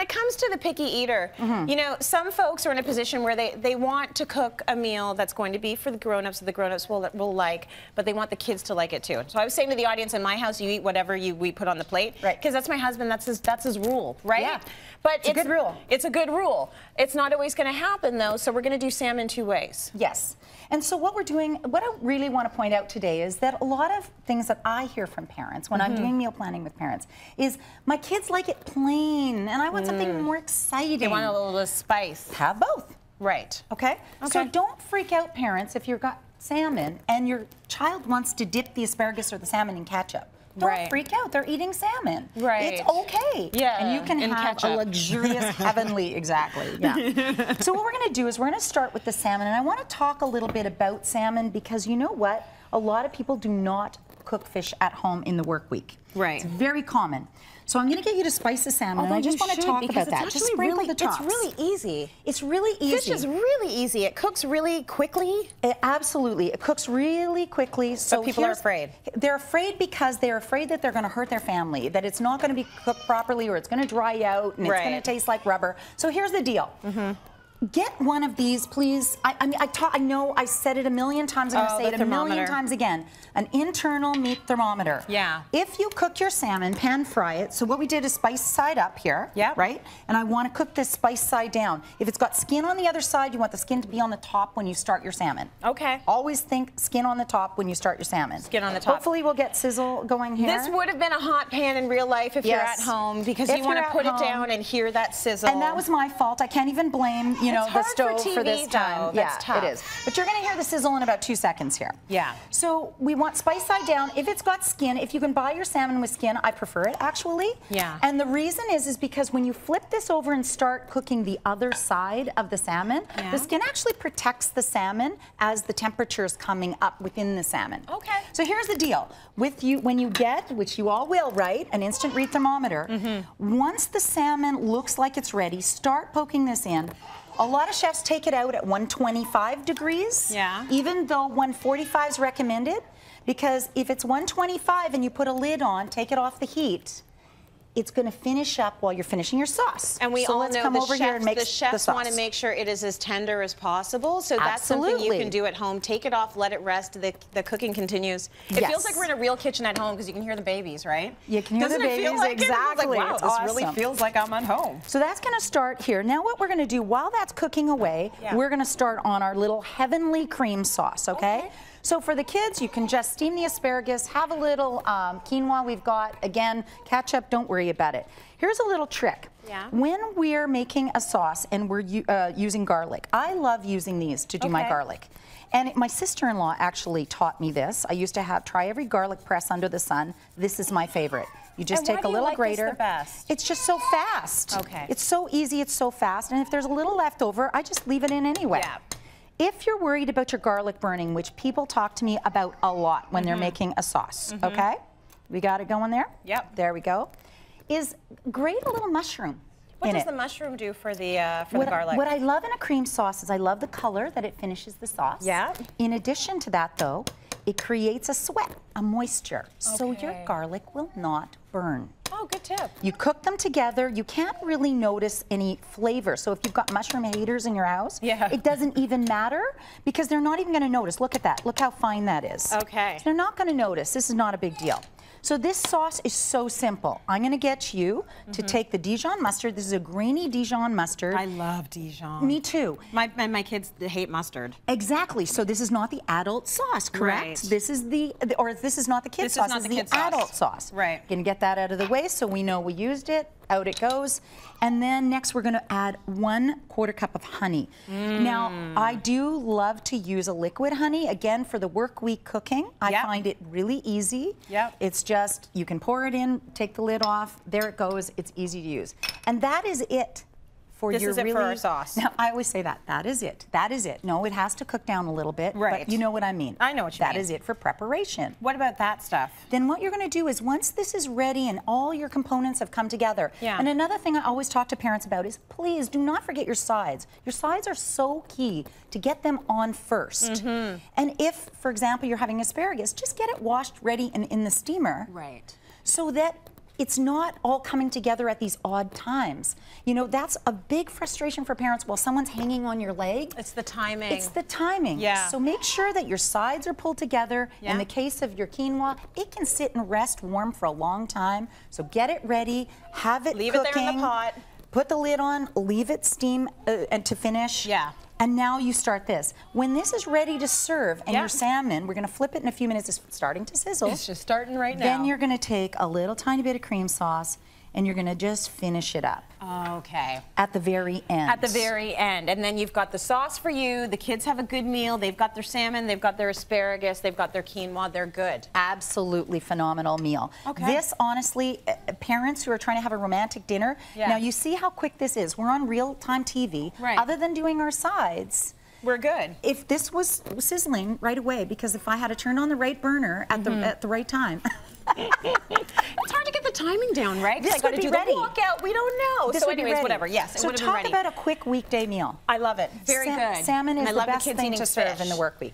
it comes to the picky eater, you know, some folks are in a position where they want to cook a meal that's going to be for the grown-ups that the grown-ups will like, but they want the kids to like it too. So I was saying to the audience, in my house, you eat whatever we put on the plate, right? Because that's my husband. That's his rule, right? Yeah. But it's a good rule. It's a good rule. It's not always going to happen though. So we're going to do salmon 2 ways. Yes. And so what we're doing, what I really want to point out today is that a lot of things that I hear from parents when I'm doing meal planning with parents is my kids like it plain and I want something more exciting. They want a little spice. Have both. Right. Okay? So don't freak out, parents, if you've got salmon and your child wants to dip the asparagus or the salmon in ketchup. Don't freak out. They're eating salmon. Right. It's okay. Yeah. And you can have a luxurious, heavenly, exactly. Yeah. So what we're going to do is we're going to start with the salmon. And I want to talk a little bit about salmon because you know what? A lot of people do not cook fish at home in the work week. Right. It's very common. So I'm going to get you to spice the salmon, and I just want to talk about that. Just sprinkle the tops. It's really easy. It's really easy. Fish is really easy. It cooks really quickly. Absolutely. It cooks really quickly. So people are afraid. They're afraid because they're afraid that they're going to hurt their family, that it's not going to be cooked properly or it's going to dry out and it's going to taste like rubber. So here's the deal. Get one of these, please. I know I said it a million times. I'm going to say it a million times again. An internal meat thermometer. Yeah. If you cook your salmon, pan fry it. So what we did is spice side up here. Yeah. Right? And I want to cook this spice side down. If it's got skin on the other side, you want the skin to be on the top when you start your salmon. Okay. Always think skin on the top when you start your salmon. Skin on the top. Hopefully we'll get sizzle going here. This would have been a hot pan in real life if you're at home because you want to put it down and hear that sizzle. And that was my fault. I can't even blame, you know, the stove for this time. Yeah, it is. But you're going to hear the sizzle in about 2 seconds here. Yeah. So we want spice side down. If it's got skin, if you can buy your salmon with skin, I prefer it actually. Yeah. And the reason is because when you flip this over and start cooking the other side of the salmon, the skin actually protects the salmon as the temperature is coming up within the salmon. Okay. So here's the deal. When you get, which you all will, right, an instant read thermometer, once the salmon looks like it's ready, start poking this in. A lot of chefs take it out at 125 degrees, even though 145 is recommended, because if it's 125 and you put a lid on, take it off the heat, it's going to finish up while you're finishing your sauce. And we all know the chefs want to make sure it is as tender as possible. So that's something you can do at home. Take it off, let it rest. The cooking continues. It feels like we're in a real kitchen at home because you can hear the babies, right? You can hear the babies, exactly. Like, wow, this really feels like I'm at home. So that's going to start here. Now what we're going to do, while that's cooking away, we're going to start on our little heavenly cream sauce, okay? So for the kids, you can just steam the asparagus, have a little quinoa we've got. Again, ketchup, don't worry about it. Here's a little trick. When we're making a sauce and we're using garlic, I love using these to do my garlic. And my sister-in-law actually taught me this. I used to try every garlic press under the sun. This is my favorite. You just take a little grater. The best? It's just so fast. Okay. It's so easy, it's so fast. And if there's a little left over, I just leave it in anyway. Yeah. If you're worried about your garlic burning, which people talk to me about a lot when they're making a sauce, okay? We got it going there? Yep. There we go. Is grate a little mushroom. What does the mushroom do for the garlic? What I love in a cream sauce is I love the color that it finishes the sauce. Yeah. In addition to that, though, it creates a sweat, a moisture, so your garlic will not burn. Oh, good tip. You cook them together. You can't really notice any flavor. So if you've got mushroom haters in your house, it doesn't even matter because they're not even going to notice. Look at that. Look how fine that is. Okay. So they're not going to notice. This is not a big deal. So this sauce is so simple. I'm going to get you to take the Dijon mustard. This is a grainy Dijon mustard. I love Dijon. Me too. My kids hate mustard. Exactly. So this is not the adult sauce, correct? Right. This is this is not the kid sauce. This is the adult sauce. Right. Going to get that out of the way so we know we used it. Out it goes. And then next we're going to add 1/4 cup of honey. Now, I do love to use a liquid honey. Again, for the work week cooking, I find it really easy. It's just, you can pour it in, take the lid off, there it goes, it's easy to use. And that is it. This is it for our sauce. Now, I always say that. That is it. That is it. No, it has to cook down a little bit. Right. But you know what I mean. I know what you mean. That is it for preparation. What about that stuff? Then what you're going to do is once this is ready and all your components have come together. And another thing I always talk to parents about is please do not forget your sides. Your sides are so key to get them on first. And if, for example, you're having asparagus, just get it washed, ready, and in the steamer. Right. So that it's not all coming together at these odd times. You know, that's a big frustration for parents while someone's hanging on your leg. It's the timing. It's the timing. Yeah. So make sure that your sides are pulled together. In the case of your quinoa, it can sit and rest warm for a long time. So get it ready, have it Leave cooking. it there in the pot. Put the lid on, leave it steam and to finish. Yeah. And now you start this. When this is ready to serve and your salmon, we're going to flip it in a few minutes, it's starting to sizzle. It's just starting right now. Then you're going to take a little tiny bit of cream sauce and you're going to just finish it up. Okay. At the very end. At the very end. And then you've got the sauce for you. The kids have a good meal. They've got their salmon, they've got their asparagus, they've got their quinoa. They're good. Absolutely phenomenal meal. Okay. This, honestly, parents who are trying to have a romantic dinner, now you see how quick this is. We're on real-time TV. Right. Other than doing our sides, we're good. If this was sizzling right away, because if I had to turn on the right burner at the right time. It's hard to get the timing down, right? This would be ready. The walkout, we don't know. This so anyways, whatever. Yes, so it would have been ready. talk about a quick weekday meal. I love it. Very good. Salmon is and the best thing to serve in the work week.